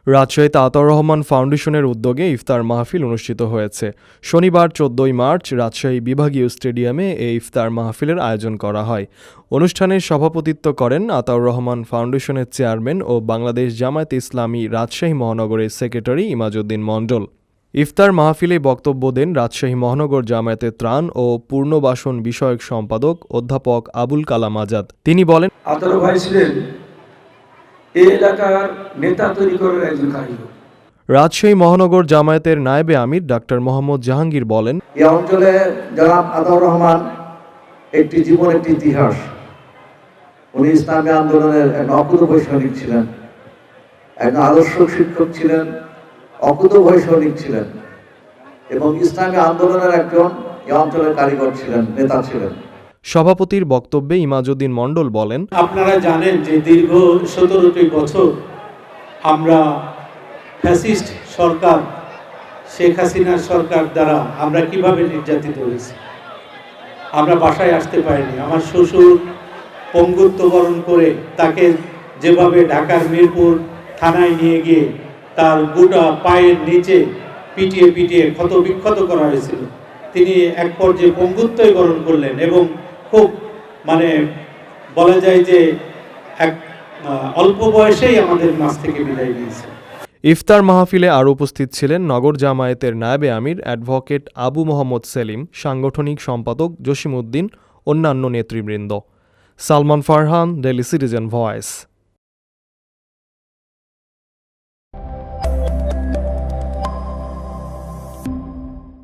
রাজশাহীতে আতাউর রহমান ফাউন্ডেশনের উদ্যোগে ইফতার মাহফিল অনুষ্ঠিত হয়েছে। শনিবার ১৪ মার্চ রাজশাহী বিভাগীয় স্টেডিয়ামে এই ইফতার মাহফিলের আয়োজন করা হয়। অনুষ্ঠানে সভাপতিত্ব করেন আতাউর রহমান ফাউন্ডেশনের চেয়ারম্যান ও বাংলাদেশ জামায়াতে ইসলামী রাজশাহী মহানগরের সেক্রেটারি ইমাজউদ্দিন মণ্ডল। ইফতার মাহফিলে বক্তব্য দেন রাজশাহী মহানগর জামায়াতের ত্রাণ ও পুনর্বাসন বিষয়ক সম্পাদক অধ্যাপক আবুল কালাম আজাদ। তিনি বলেন, আতাউর ভাই ছিলেন এই এলাকার নেতা তৈরি করার একজন কারিগর। রাজশাহী মহানগর জামায়াতের নায়েবে আমির ডাক্তার মোহাম্মদ জাহাঙ্গীর বলেন, এই অঞ্চলে জনাব আতাউর রহমান একটি জীবন, একটি ইতিহাস। উনি ইসলামী আন্দোলনের এক অকুতোভয় সৈনিক ছিলেন, একজন আদর্শ শিক্ষক ছিলেন, অকুতোভয় সৈনিক ছিলেন এবং ইসলামী আন্দোলনের একজন এই অঞ্চলের কারিগর ছিলেন, নেতা ছিলেন। সভাপতির বক্তব্যে ইমাজউদ্দিন মণ্ডল বলেন, আপনারা জানেন যে দীর্ঘ ১৭টি বছর আমরা ফ্যাসিস্ট সরকার, শেখ হাসিনার সরকার দ্বারা আমরা কিভাবে নির্যাতিত হয়েছি। আমরা বাসায় আসতে পারিনি। আমার শ্বশুর পঙ্গুত্ব বরণ করে তাকে যেভাবে ঢাকার মিরপুর থানায় নিয়ে গিয়ে তার গোটা পায়ের নিচে পিটিয়ে পিটিয়ে ক্ষতবিক্ষত করা হয়েছিল, তিনি এক পর্যায়ে পঙ্গুত্বই বরণ করলেন এবং খুব বলা যায় যে এক অল্প বয়সেই আমাদের মাঝ থেকে বিদায় নিয়েছে। ইফতার মাহফিলে আরও উপস্থিত ছিলেন নগর জামায়াতের নায়েবে আমির অ্যাডভোকেট আবু মোহাম্মদ সেলিম, সাংগঠনিক সম্পাদক জসিম উদ্দিন, অন্যান্য নেতৃবৃন্দ। Salman Farhan, daily citizen voice.